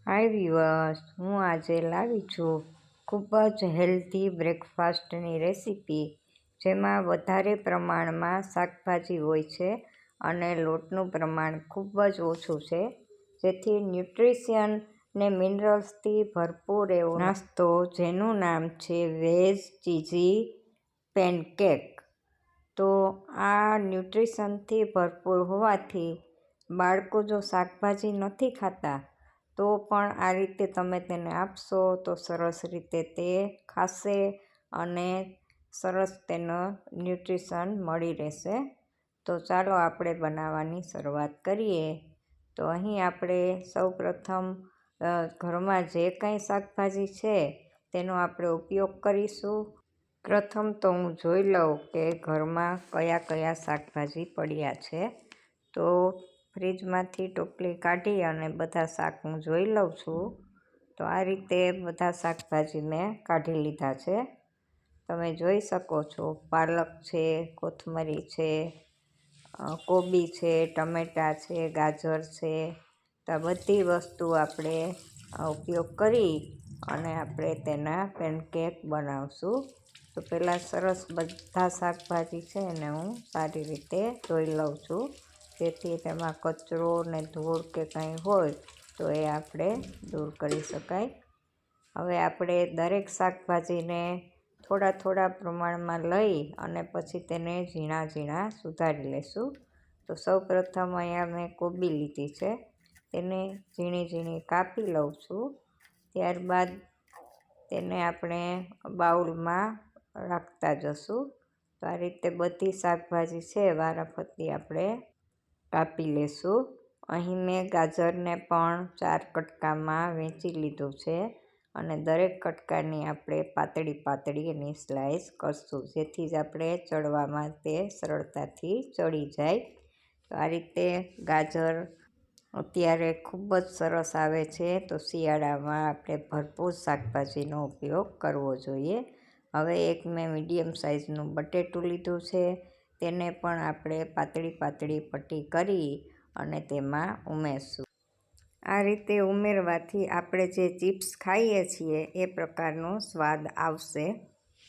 હાય viewers, હું આજે લાવી છું ખૂબ જ હેલ્ધી બ્રેકફાસ્ટની રેસીપી, જેમાં વધારે પ્રમાણમાં શાકભાજી હોય છે અને લોટનું પ્રમાણ ખૂબ જ ઓછું છે, જેથી ન્યુટ્રિશન ને મિનરલ્સથી ભરપૂર એવો નાસ્તો જેનું નામ છે વેજ ચીઝી પેનકેક. તો આ ન્યુટ્રિશનથી ભરપૂર હોવાથી બાળકો જો શાકભાજી નથી ખાતા તો પણ આ રીતે તમે તેને આપશો તો સરસ રીતે તે ખાશે અને સરસ તેનો ન્યુટ્રિશન મળી રહેશે. તો ચાલો આપણે બનાવવાની શરૂઆત કરીએ. તો અહીં આપણે સૌપ્રથમ ઘરમાં જે કંઈ શાકભાજી છે તેનો આપણે ઉપયોગ કરીશું. પ્રથમ તો હું જોઈ લઉં કે ઘરમાં કયા કયા શાકભાજી પડ્યા છે. તો ફ્રીજમાંથી ટોપલી કાઢી અને બધા શાક હું જોઈ લઉં છું. તો આ રીતે બધા શાકભાજી મેં કાઢી લીધા છે. તમે જોઈ શકો છો, પાલક છે, કોથમરી છે, કોબી છે, ટમેટાં છે, ગાજર છે. તો આ બધી વસ્તુ આપણે ઉપયોગ કરી અને આપણે તેના પેનકેક બનાવશું. તો પહેલાં સરસ બધા શાકભાજી છે એને હું સારી રીતે ધોઈ લઉં છું, જેથી તેમાં કચરો ને ધૂળ કે કંઈ હોય તો એ આપણે દૂર કરી શકાય. હવે આપણે દરેક શાકભાજીને થોડા થોડા પ્રમાણમાં લઈ અને પછી તેને ઝીણા ઝીણા સુધારી લઈશું. તો સૌપ્રથમ અહીંયા મેં કોબી લીધી છે, તેને ઝીણી ઝીણી કાપી લઉં છું. ત્યારબાદ તેને આપણે બાઉલમાં રાખતા જશું. તો આ રીતે બધી શાકભાજી છે વારાફરતી આપણે કાપી લેશું. અહીં મેં ગાજરને પણ 4 કટકામાં વહેંચી લીધું છે અને દરેક કટકાની આપણે પાતળી પાતળી એની સ્લાઈસ કરશું, જેથી જ આપણે ચડવામાં તે સરળતાથી ચડી જાય. તો આ રીતે ગાજર અત્યારે ખૂબ જ સરસ આવે છે, તો શિયાળામાં આપણે ભરપૂર શાકભાજીનો ઉપયોગ કરવો જોઈએ. હવે એક મેં મીડિયમ સાઇઝનું બટેટું લીધું છે, તેને પણ આપણે પાતળી પાતળી પટ્ટી કરી અને તેમાં ઉમેરશું. આ રીતે ઉમેરવાથી આપણે જે ચિપ્સ ખાઈએ છીએ એ પ્રકારનો સ્વાદ આવશે.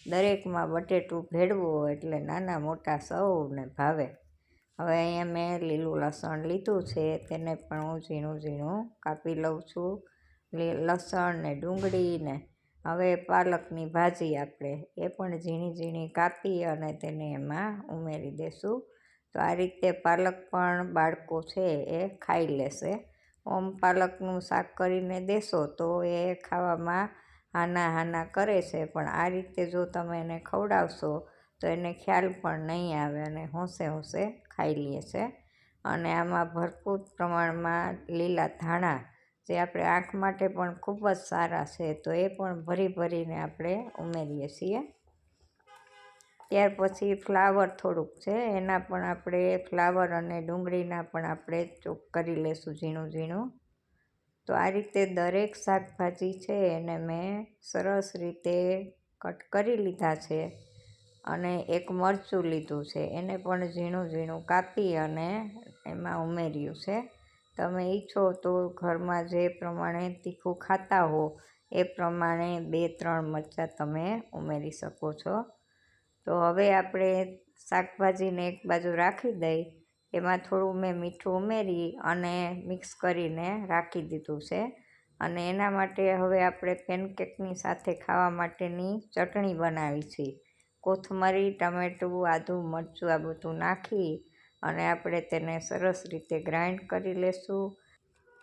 દરેકમાં બટેટું ભેળવું હોય એટલે નાના મોટા સૌને ભાવે. હવે અહીંયા મેં લીલું લસણ લીધું છે, તેને પણ હું ઝીણું ઝીણું કાપી લઉં છું. લસણ ને ડુંગળી ને હવે પાલકની ભાજી આપણે એ પણ ઝીણી ઝીણી કાપી અને તેને એમાં ઉમેરી દઈશું. તો આ રીતે પાલક પણ બાળકો છે એ ખાઈ લેશે. ઓમ પાલકનું શાક કરીને દેશો તો એ ખાવામાં હાના હાના કરે છે, પણ આ રીતે જો તમે એને ખવડાવશો તો એને ખ્યાલ પણ નહીં આવે અને હોંશે હોંશે ખાઈ લે છે. અને આમાં ભરપૂર પ્રમાણમાં લીલા ધાણા, જે આપણે આંખ માટે પણ ખૂબ જ સારા છે, તો એ પણ ભરી ભરીને આપણે ઉમેરીએ છીએ. ત્યાર પછી ફ્લાવર થોડુંક છે, એના પણ આપણે ફ્લાવર અને ડુંગળીના પણ આપણે ચોપ કરી લઈશું ઝીણું ઝીણું. તો આ રીતે દરેક શાકભાજી છે એને મેં સરસ રીતે કટ કરી લીધા છે. અને એક મરચું લીધું છે, એને પણ ઝીણું ઝીણું કાપી અને એમાં ઉમેર્યું છે. તમે ઈચ્છો તો ઘરમાં જે પ્રમાણે તીખું ખાતા હો એ પ્રમાણે 2-3 મરચાં તમે ઉમેરી શકો છો. તો હવે આપણે શાકભાજીને એક બાજુ રાખી દઈ, એમાં થોડું મેં મીઠું ઉમેરી અને મિક્સ કરીને રાખી દીધું છે. અને એના માટે હવે આપણે પેનકેકની સાથે ખાવા માટેની ચટણી બનાવી છે. કોથમરી, ટમેટું, આદું, મરચું આ બધું નાખી અને આપણે તેને સરસ રીતે ગ્રાઇન્ડ કરી લેશું.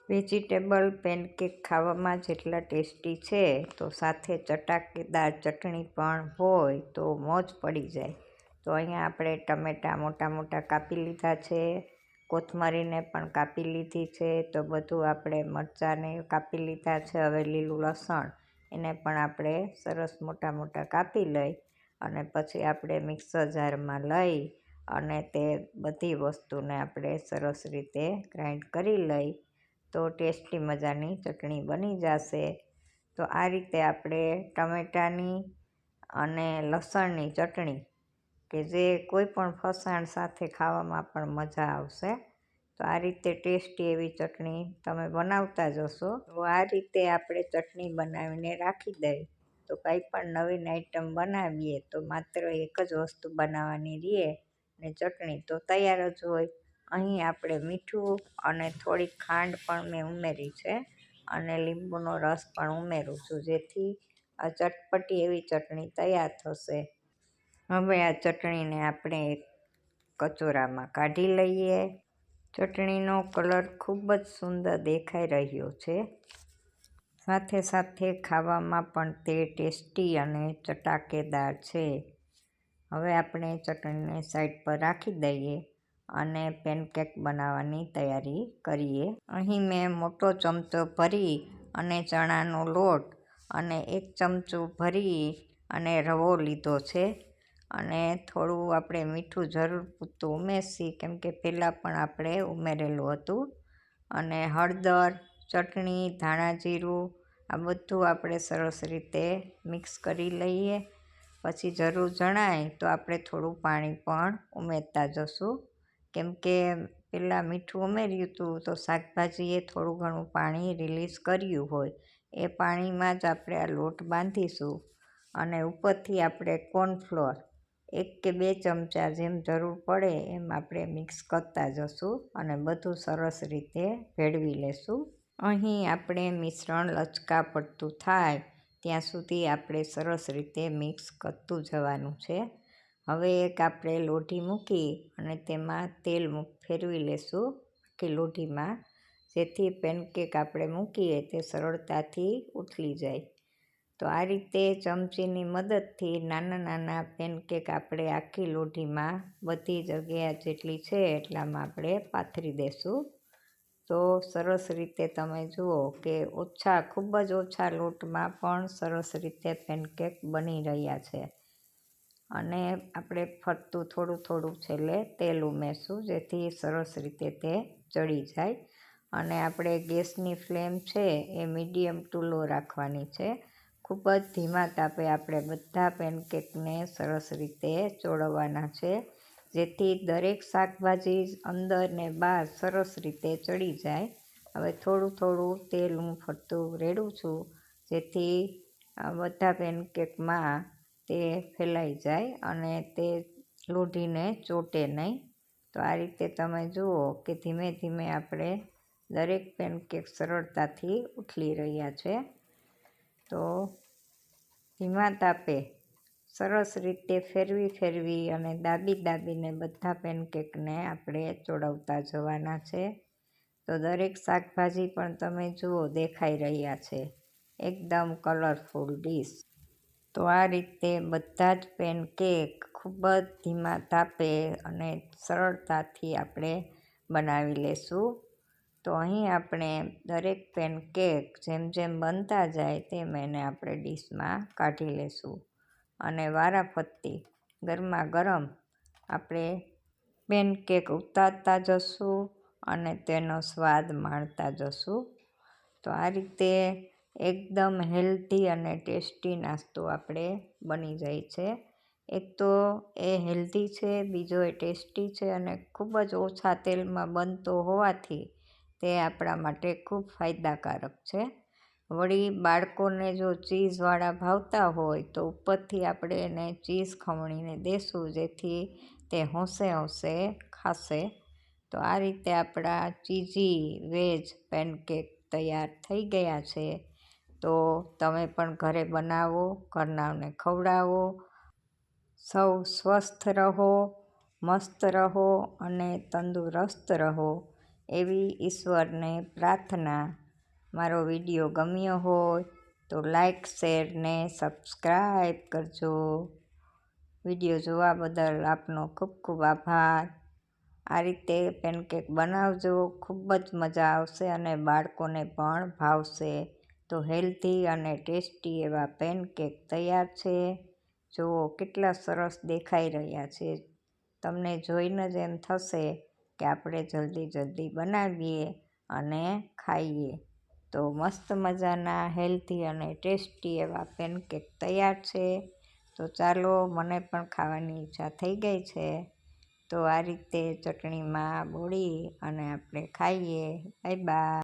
વેજીટેબલ પેનકેક ખાવામાં જેટલા ટેસ્ટી છે, તો સાથે ચટાકેદાર ચટણી પણ હોય તો મોજ પડી જાય. તો અહીંયા આપણે ટમેટાં મોટા મોટા કાપી લીધા છે, કોથમરીને પણ કાપી લીધી છે. તો બધું આપણે મરચાંને કાપી લીધા છે. હવે લીલું લસણ એને પણ આપણે સરસ મોટા મોટા કાપી લઈ અને પછી આપણે મિક્સર જારમાં લઈ અને તે બધી વસ્તુને આપણે સરસ રીતે ગ્રાઇન્ડ કરી લઈ તો ટેસ્ટી મજાની ચટણી બની જશે. તો આ રીતે આપણે ટમેટાની અને લસણની ચટણી કે જે કોઈ પણ ફરસાણ સાથે ખાવામાં પણ મજા આવશે. તો તો આ રીતે ટેસ્ટી એવી ચટણી તમે બનાવતા જશો. તો આ રીતે આપણે ચટણી બનાવીને રાખી દઈએ તો કંઈ પણ નવીન આઈટમ બનાવીએ તો માત્ર એક જ વસ્તુ બનાવવાની રહે ને ચટણી તો તૈયાર જ હોય. અહીં આપણે મીઠું અને થોડીક ખાંડ પણ મેં ઉમેરી છે અને લીંબુનો રસ પણ ઉમેરું છું, જેથી આ ચટપટી એવી ચટણી તૈયાર થશે. હવે આ ચટણીને આપણે એક કચોરામાં કાઢી લઈએ. ચટણીનો કલર ખૂબ જ સુંદર દેખાઈ રહ્યો છે. સાથે સાથે ખાવામાં પણ તે ટેસ્ટી અને ચટાકેદાર છે. હવે આપણે ચટણીને સાઈડ પર રાખી દઈએ અને પેનકેક બનાવવાની તૈયારી કરીએ. અહીં મેં મોટો ચમચો ભરી અને ચણાનો લોટ અને 1 ચમચું ભરી અને રવો લીધો છે અને થોડું આપણે મીઠું જરૂર પૂરતું ઉમેરશી, કેમ કે પહેલાં પણ આપણે ઉમેરેલું હતું. અને હળદર, ચટણી, ધાણા જીરું આ બધું આપણે સરસ રીતે મિક્સ કરી લઈએ. પછી જરૂર જણાય તો આપણે થોડું પાણી પણ ઉમેરતા જશું, કેમ કે પહેલાં મીઠું ઉમેર્યું હતું તો શાકભાજીએ થોડું ઘણું પાણી રિલીઝ કર્યું હોય એ પાણીમાં જ આપણે આ લોટ બાંધીશું. અને ઉપરથી આપણે કોર્નફ્લોર 1 કે 2 ચમચા જેમ જરૂર પડે એમ આપણે મિક્સ કરતા જશું અને બધું સરસ રીતે ભેળવી લેશું. અહીં આપણે મિશ્રણ લચકા પડતું થાય ત્યાં સુધી આપણે સરસ રીતે મિક્સ કરતું જવાનું છે. હવે એક આપણે લોઢી મૂકી અને તેમાં તેલ ફેરવી લેશું આખી લોઢીમાં, જેથી પેનકેક આપણે મૂકીએ તે સરળતાથી ઉથલી જાય. તો આ રીતે ચમચીની મદદથી નાના નાના પેનકેક આપણે આખી લોઢીમાં બધી જગ્યા જેટલી છે એટલામાં આપણે પાથરી દેશું. તો સરસ રીતે તમે જુઓ કે ખૂબ જ ઓછા લોટમાં પણ સરસ રીતે પેનકેક બની રહ્યા છે. અને આપણે ફરતું થોડું થોડું છેલ્લે તેલ ઉમેરશું, જેથી સરસ રીતે તે ચડી જાય. અને આપણે ગેસની ફ્લેમ છે એ મીડિયમ ટુ લો રાખવાની છે. ખૂબ જ ધીમા તાપે આપણે બધા પેનકેકને સરસ રીતે ચોળવવાના છે, જેથી દરેક શાકભાજી અંદર ને બહાર સરસ રીતે ચડી જાય. હવે થોડું થોડું તેલ હું ફરતું રેડું છું, જેથી બધા પેનકેકમાં તે ફેલાઈ જાય અને તે લોઢીને ચોંટે નહીં. તો આ રીતે તમે જુઓ કે ધીમે ધીમે આપણે દરેક પેનકેક સરળતાથી ઉથલી રહ્યા છે. તો ધીમા તાપે સરસ રીતે ફેરવી અને દાબીને બધા પેનકેકને આપણે ચોળવતા જવાના છે. તો દરેક શાકભાજી પણ તમે જુઓ દેખાઈ રહ્યા છે, એકદમ કલરફુલ ડીશ. તો આ રીતે બધા જ પેનકેક ખૂબ જ ધીમા તાપે અને સરળતાથી આપણે બનાવી લેશું. તો અહીં આપણે દરેક પેનકેક જેમ જેમ બનતા જાય તેમ એને આપણે ડીશમાં કાઢી લેશું અને વારાફરતી ગરમા ગરમ આપણે પેનકેક ઉતારતા જશું અને તેનો સ્વાદ માણતા જશું. તો આ રીતે એકદમ હેલ્ધી અને ટેસ્ટી નાસ્તો આપણે બની જાય છે. એક તો એ હેલ્ધી છે, બીજો એ ટેસ્ટી છે અને ખૂબ જ ઓછા તેલમાં બનતો હોવાથી તે આપણા માટે ખૂબ ફાયદાકારક છે. વળી બાળકોને જો ચીઝવાળા ભાવતા હોય તો ઉપરથી આપણે એને ચીઝ ખમણીને દેશું, જેથી તે હોંશે હોંશે ખાશે. તો આ રીતે આપણા ચીઝી વેજ પેનકેક તૈયાર થઈ ગયા છે. તો તમે પણ ઘરે બનાવો, ઘરનાઓને ખવડાવો. સૌ સ્વસ્થ રહો, મસ્ત રહો અને તંદુરસ્ત રહો એવી ઈશ્વરને પ્રાર્થના. મારો વિડીયો ગમ્યો હોય તો લાઈક, શેર ને સબસ્ક્રાઈબ કરજો. વિડીયો જોવા બદલ આપનો ખૂબ ખૂબ આભાર. આ રીતે પેનકેક બનાવજો, ખૂબ જ મજા આવશે અને બાળકોને પણ ભાવશે. તો હેલ્ધી અને ટેસ્ટી એવા પેનકેક તૈયાર છે. જુઓ કેટલા સરસ દેખાઈ રહ્યા છે. તમને જોઈને જ એમ થશે કે આપણે જલ્દી બનાવીએ અને ખાઈએ. તો મસ્ત મજાના હેલ્ધી અને ટેસ્ટી એવા પેનકેક તૈયાર છે. તો ચાલો, મને પણ ખાવાની ઈચ્છા થઈ ગઈ છે. તો આ રીતે ચટણીમાં બોળી અને આપણે ખાઈએ. Bye bye.